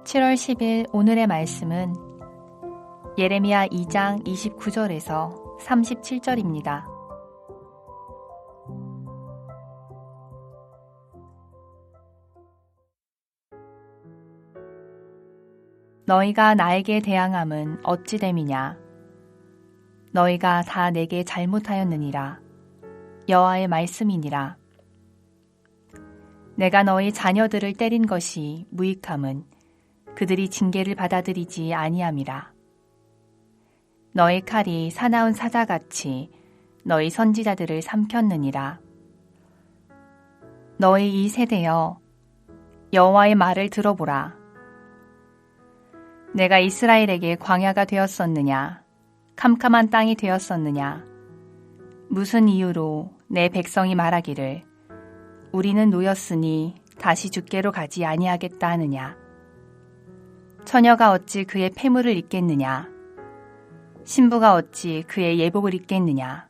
7월 10일 오늘의 말씀은 예레미야 2장 29절에서 37절입니다. 너희가 나에게 대항함은 어찌 됨이냐? 너희가 다 내게 잘못하였느니라. 여호와의 말씀이니라. 내가 너희 자녀들을 때린 것이 무익함은 그들이 징계를 받아들이지 아니함이라. 너희 칼이 사나운 사자같이 너희 선지자들을 삼켰느니라. 너희 이 세대여, 여호와의 말을 들어보라. 내가 이스라엘에게 광야가 되었었느냐? 캄캄한 땅이 되었었느냐? 무슨 이유로 내 백성이 말하기를 우리는 노였으니 다시 주께로 가지 아니하겠다 하느냐? 처녀가 어찌 그의 폐물을 입겠느냐? 신부가 어찌 그의 예복을 입겠느냐?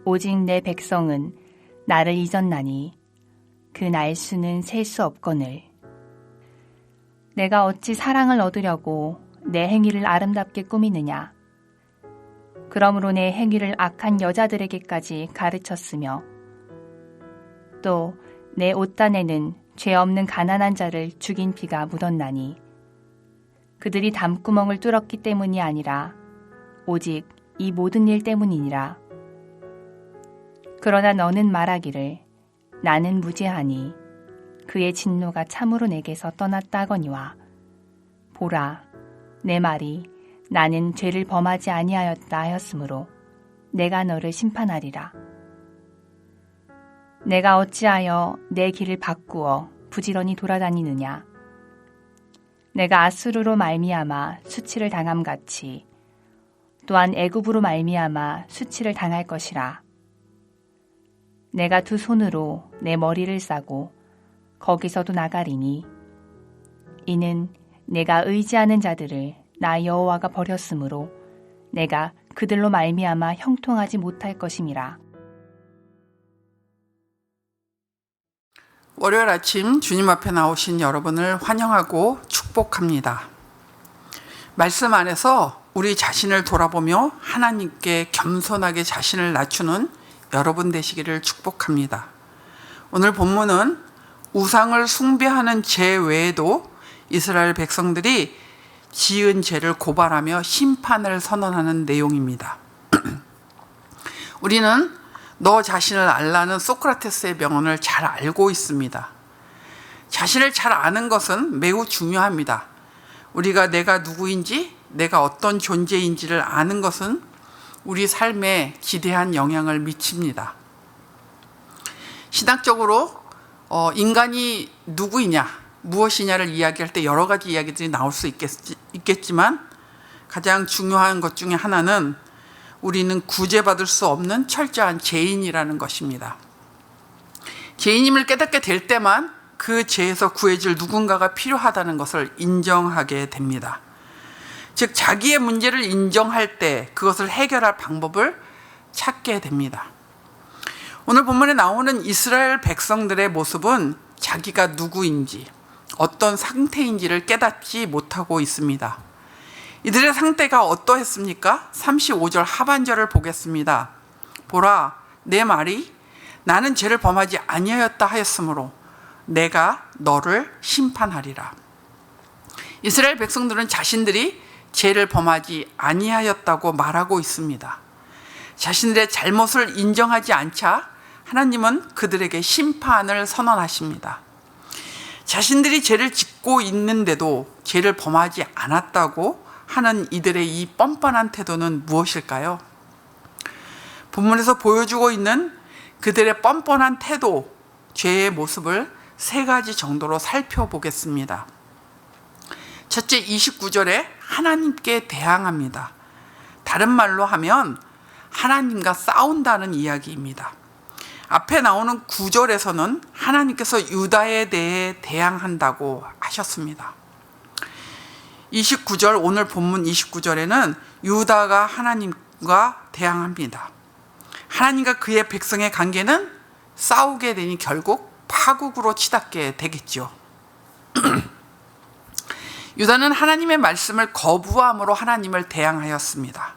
오직 내 백성은 나를 잊었나니 그 날수는 셀 수 없거늘. 내가 어찌 사랑을 얻으려고 내 행위를 아름답게 꾸미느냐? 그러므로 내 행위를 악한 여자들에게까지 가르쳤으며 또 내 옷단에는 죄 없는 가난한 자를 죽인 피가 묻었나니 그들이 담구멍을 뚫었기 때문이 아니라 오직 이 모든 일 때문이니라. 그러나 너는 말하기를 나는 무죄하니 그의 진노가 참으로 내게서 떠났다 하거니와 보라, 내 말이 나는 죄를 범하지 아니하였다 하였으므로 내가 너를 심판하리라. 내가 어찌하여 내 길을 바꾸어 부지런히 돌아다니느냐? 내가 아수르로 말미암아 수치를 당함같이 또한 애굽으로 말미암아 수치를 당할 것이라. 내가 두 손으로 내 머리를 싸고 거기서도 나가리니 이는 내가 의지하는 자들을 나 여호와가 버렸으므로 내가 그들로 말미암아 형통하지 못할 것임이라. 월요일 아침 주님 앞에 나오신 여러분을 환영하고 축복합니다. 말씀 안에서 우리 자신을 돌아보며 하나님께 겸손하게 자신을 낮추는 여러분 되시기를 축복합니다. 오늘 본문은 우상을 숭배하는 죄 외에도 이스라엘 백성들이 지은 죄를 고발하며 심판을 선언하는 내용입니다. 우리는 너 자신을 알라는 소크라테스의 명언을 잘 알고 있습니다. 자신을 잘 아는 것은 매우 중요합니다. 우리가 내가 누구인지, 내가 어떤 존재인지를 아는 것은 우리 삶에 지대한 영향을 미칩니다. 신학적으로 인간이 누구이냐, 무엇이냐를 이야기할 때 여러 가지 이야기들이 나올 수 있겠지만 가장 중요한 것 중에 하나는 우리는 구제받을 수 없는 철저한 죄인이라는 것입니다. 죄인임을 깨닫게 될 때만 그 죄에서 구해줄 누군가가 필요하다는 것을 인정하게 됩니다. 즉 자기의 문제를 인정할 때 그것을 해결할 방법을 찾게 됩니다. 오늘 본문에 나오는 이스라엘 백성들의 모습은 자기가 누구인지 어떤 상태인지를 깨닫지 못하고 있습니다. 이들의 상태가 어떠했습니까? 35절 하반절을 보겠습니다. 보라, 내 말이 나는 죄를 범하지 아니하였다 하였으므로 내가 너를 심판하리라. 이스라엘 백성들은 자신들이 죄를 범하지 아니하였다고 말하고 있습니다. 자신들의 잘못을 인정하지 않자 하나님은 그들에게 심판을 선언하십니다. 자신들이 죄를 짓고 있는데도 죄를 범하지 않았다고 하는 이들의 이 뻔뻔한 태도는 무엇일까요? 본문에서 보여주고 있는 그들의 뻔뻔한 태도, 죄의 모습을 세 가지 정도로 살펴보겠습니다. 첫째, 29절에 하나님께 대항합니다. 다른 말로 하면 하나님과 싸운다는 이야기입니다. 앞에 나오는 9절에서는 하나님께서 유다에 대해 대항한다고 하셨습니다. 29절, 오늘 본문 29절에는 유다가 하나님과 대항합니다. 하나님과 그의 백성의 관계는 싸우게 되니 결국 파국으로 치닫게 되겠죠. 유다는 하나님의 말씀을 거부함으로 하나님을 대항하였습니다.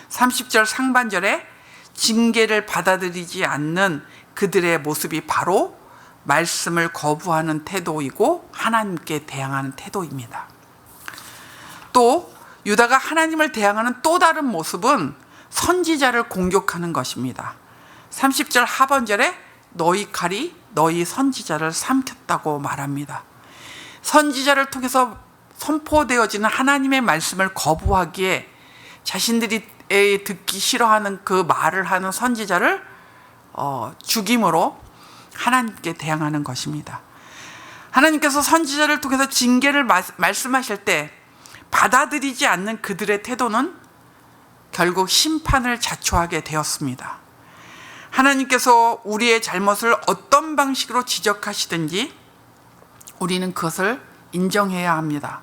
30절 상반절에 징계를 받아들이지 않는 그들의 모습이 바로 말씀을 거부하는 태도이고 하나님께 대항하는 태도입니다. 또 유다가 하나님을 대항하는 또 다른 모습은 선지자를 공격하는 것입니다. 30절 하반절에 너희 칼이 너희 선지자를 삼켰다고 말합니다. 선지자를 통해서 선포되어지는 하나님의 말씀을 거부하기에 자신들이 듣기 싫어하는 그 말을 하는 선지자를 죽임으로 하나님께 대항하는 것입니다. 하나님께서 선지자를 통해서 징계를 말씀하실 때 받아들이지 않는 그들의 태도는 결국 심판을 자초하게 되었습니다. 하나님께서 우리의 잘못을 어떤 방식으로 지적하시든지 우리는 그것을 인정해야 합니다.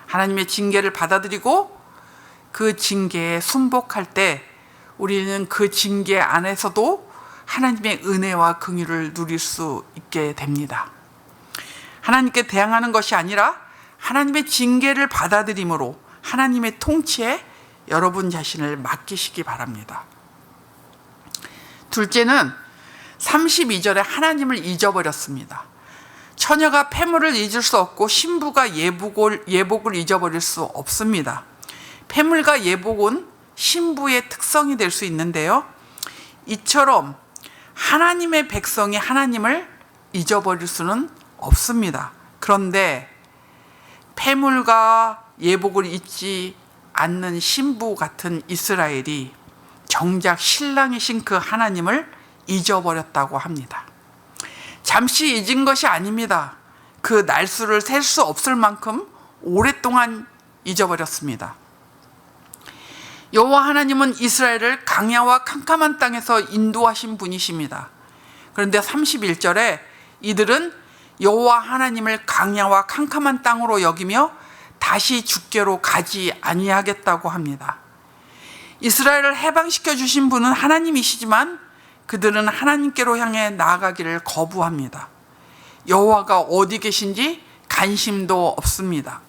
하나님의 징계를 받아들이고 그 징계에 순복할 때 우리는 그 징계 안에서도 하나님의 은혜와 긍휼을 누릴 수 있게 됩니다. 하나님께 대항하는 것이 아니라 하나님의 징계를 받아들임으로 하나님의 통치에 여러분 자신을 맡기시기 바랍니다. 둘째는 32절에 하나님을 잊어버렸습니다. 처녀가 패물을 잊을 수 없고 신부가 예복을 잊어버릴 수 없습니다. 패물과 예복은 신부의 특성이 될 수 있는데요. 이처럼 하나님의 백성이 하나님을 잊어버릴 수는 없습니다. 그런데 패물과 예복을 잊지 않는 신부 같은 이스라엘이 정작 신랑이신 그 하나님을 잊어버렸다고 합니다. 잠시 잊은 것이 아닙니다. 그 날수를 셀 수 없을 만큼 오랫동안 잊어버렸습니다. 여호와 하나님은 이스라엘을 강야와 캄캄한 땅에서 인도하신 분이십니다. 그런데 31절에 이들은 여호와 하나님을 강야와 캄캄한 땅으로 여기며 다시 주께로 가지 아니하겠다고 합니다. 이스라엘을 해방시켜 주신 분은 하나님이시지만 그들은 하나님께로 향해 나아가기를 거부합니다. 여호와가 어디 계신지 관심도 없습니다.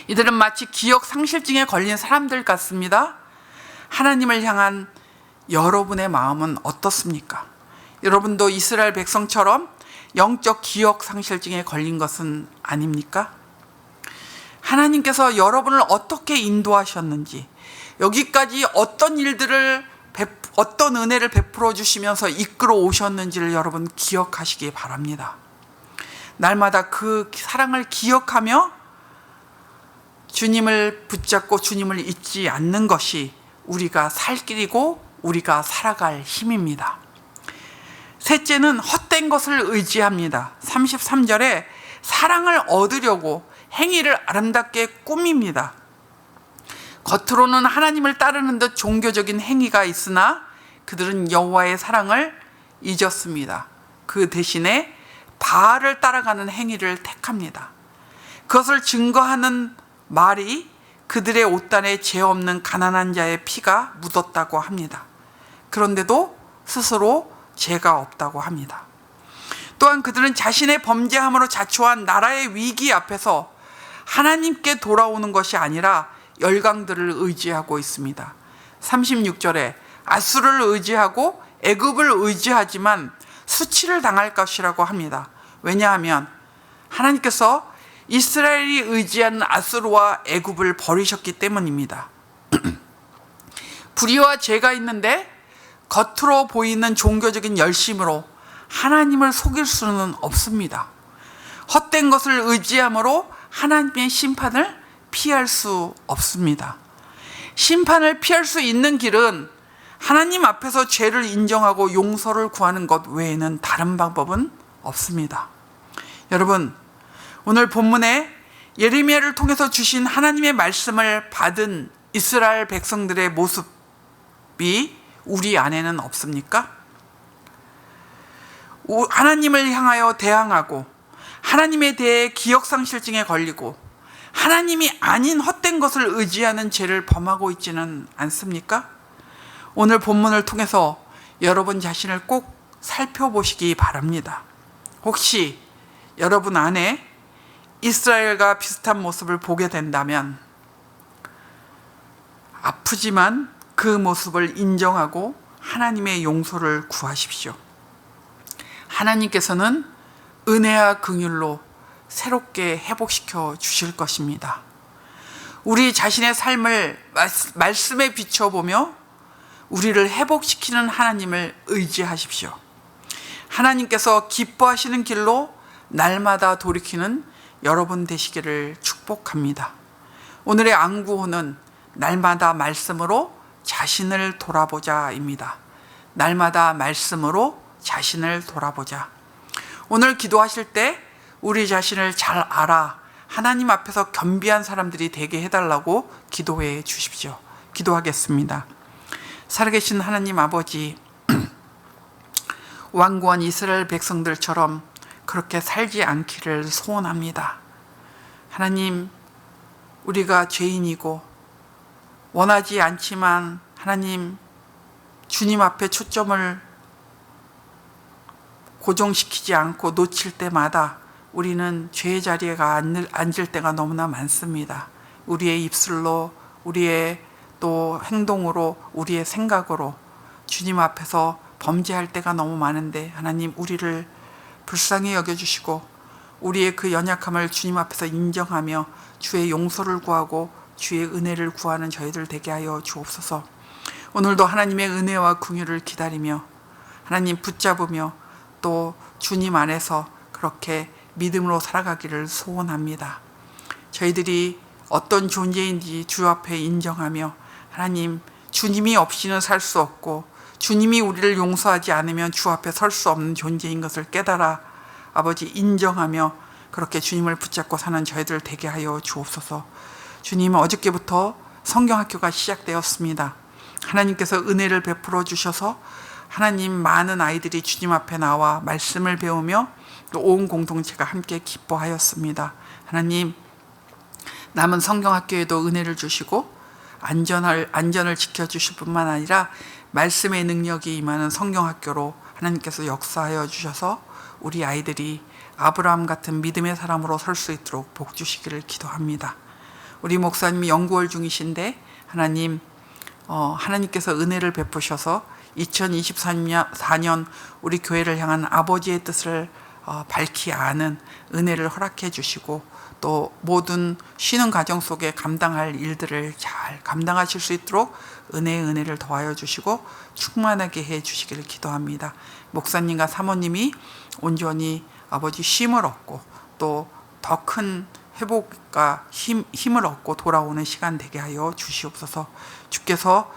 이들은 마치 기억 상실증에 걸린 사람들 같습니다. 하나님을 향한 여러분의 마음은 어떻습니까? 여러분도 이스라엘 백성처럼 영적 기억 상실증에 걸린 것은 아닙니까? 하나님께서 여러분을 어떻게 인도하셨는지, 여기까지 어떤 은혜를 베풀어 주시면서 이끌어 오셨는지를 여러분 기억하시기 바랍니다. 날마다 그 사랑을 기억하며 주님을 붙잡고 주님을 잊지 않는 것이 우리가 살 길이고 우리가 살아갈 힘입니다. 셋째는 헛된 것을 의지합니다. 33절에 사랑을 얻으려고 행위를 아름답게 꾸밉니다. 겉으로는 하나님을 따르는 듯 종교적인 행위가 있으나 그들은 여호와의 사랑을 잊었습니다. 그 대신에 바알을 따라가는 행위를 택합니다. 그것을 증거하는 말이 그들의 옷단에 죄 없는 가난한 자의 피가 묻었다고 합니다. 그런데도 스스로 죄가 없다고 합니다. 또한 그들은 자신의 범죄함으로 자초한 나라의 위기 앞에서 하나님께 돌아오는 것이 아니라 열강들을 의지하고 있습니다. 36절에 아수르를 의지하고 애굽을 의지하지만 수치를 당할 것이라고 합니다. 왜냐하면 하나님께서 이스라엘이 의지하는 아수르와 애굽을 버리셨기 때문입니다. 불의와 죄가 있는데 겉으로 보이는 종교적인 열심으로 하나님을 속일 수는 없습니다. 헛된 것을 의지함으로 하나님의 심판을 피할 수 없습니다. 심판을 피할 수 있는 길은 하나님 앞에서 죄를 인정하고 용서를 구하는 것 외에는 다른 방법은 없습니다. 여러분, 오늘 본문에 예레미야를 통해서 주신 하나님의 말씀을 받은 이스라엘 백성들의 모습이 우리 안에는 없습니까? 하나님을 향하여 대항하고 하나님에 대해 기억상실증에 걸리고 하나님이 아닌 헛된 것을 의지하는 죄를 범하고 있지는 않습니까? 오늘 본문을 통해서 여러분 자신을 꼭 살펴보시기 바랍니다. 혹시 여러분 안에 이스라엘과 비슷한 모습을 보게 된다면 아프지만 그 모습을 인정하고 하나님의 용서를 구하십시오. 하나님께서는 은혜와 긍휼로 새롭게 회복시켜 주실 것입니다. 우리 자신의 삶을 말씀에 비춰보며 우리를 회복시키는 하나님을 의지하십시오. 하나님께서 기뻐하시는 길로 날마다 돌이키는 여러분 되시기를 축복합니다. 오늘의 안구호는 날마다 말씀으로 자신을 돌아보자입니다. 날마다 말씀으로 자신을 돌아보자. 오늘 기도하실 때 우리 자신을 잘 알아 하나님 앞에서 겸비한 사람들이 되게 해달라고 기도해 주십시오. 기도하겠습니다. 살아계신 하나님 아버지, 완고한 이스라엘 백성들처럼 그렇게 살지 않기를 소원합니다. 하나님, 우리가 죄인이고 원하지 않지만 하나님, 주님 앞에 초점을 고정시키지 않고 놓칠 때마다 우리는 죄의 자리에 앉을 때가 너무나 많습니다. 우리의 입술로, 우리의 또 행동으로, 우리의 생각으로 주님 앞에서 범죄할 때가 너무 많은데 하나님, 우리를 불쌍히 여겨주시고 우리의 그 연약함을 주님 앞에서 인정하며 주의 용서를 구하고 주의 은혜를 구하는 저희들 되게 하여 주옵소서. 오늘도 하나님의 은혜와 긍휼을 기다리며 하나님 붙잡으며 또 주님 안에서 그렇게 믿음으로 살아가기를 소원합니다. 저희들이 어떤 존재인지 주 앞에 인정하며 하나님, 주님이 없이는 살 수 없고 주님이 우리를 용서하지 않으면 주 앞에 설 수 없는 존재인 것을 깨달아 아버지 인정하며 그렇게 주님을 붙잡고 사는 저희들 되게 하여 주옵소서. 주님, 어저께부터 성경학교가 시작되었습니다. 하나님께서 은혜를 베풀어 주셔서 하나님, 많은 아이들이 주님 앞에 나와 말씀을 배우며 또 온 공동체가 함께 기뻐하였습니다. 하나님, 남은 성경학교에도 은혜를 주시고 안전을 지켜주실 뿐만 아니라 말씀의 능력이 임하는 성경학교로 하나님께서 역사하여 주셔서 우리 아이들이 아브라함 같은 믿음의 사람으로 설 수 있도록 복 주시기를 기도합니다. 우리 목사님이 연구월 중이신데 하나님, 하나님께서 은혜를 베푸셔서 2024년 우리 교회를 향한 아버지의 뜻을 밝히 아는 은혜를 허락해 주시고 또 모든 쉬는 과정 속에 감당할 일들을 잘 감당하실 수 있도록 은혜를 더하여 주시고 충만하게 해 주시기를 기도합니다. 목사님과 사모님이 온전히 아버지 쉼을 얻고 또 더 큰 회복과 힘을 얻고 돌아오는 시간 되게 하여 주시옵소서. 주께서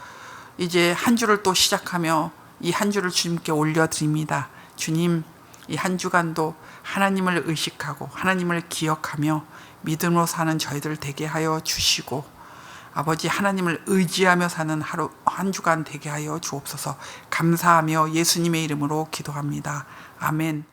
이제 한 주를 또 시작하며 이 한 주를 주님께 올려드립니다. 주님, 이 한 주간도 하나님을 의식하고 하나님을 기억하며 믿음으로 사는 저희들 되게 하여 주시고 아버지, 하나님을 의지하며 사는 하루 한 주간 되게 하여 주옵소서. 감사하며 예수님의 이름으로 기도합니다. 아멘.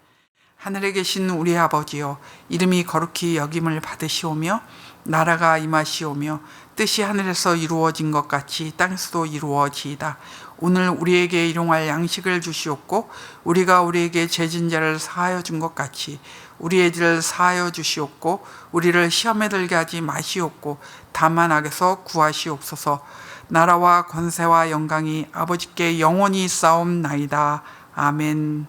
하늘에 계신 우리 아버지여, 이름이 거룩히 여김을 받으시오며 나라가 임하시오며 뜻이 하늘에서 이루어진 것 같이 땅에서도 이루어지이다. 오늘 우리에게 일용할 양식을 주시옵고 우리가 우리에게 죄진 자를 사하여 준 것 같이 우리의 죄를 사하여 주시옵고 우리를 시험에 들게 하지 마시옵고 다만 악에서 구하시옵소서. 나라와 권세와 영광이 아버지께 영원히 있사옵나이다. 아멘.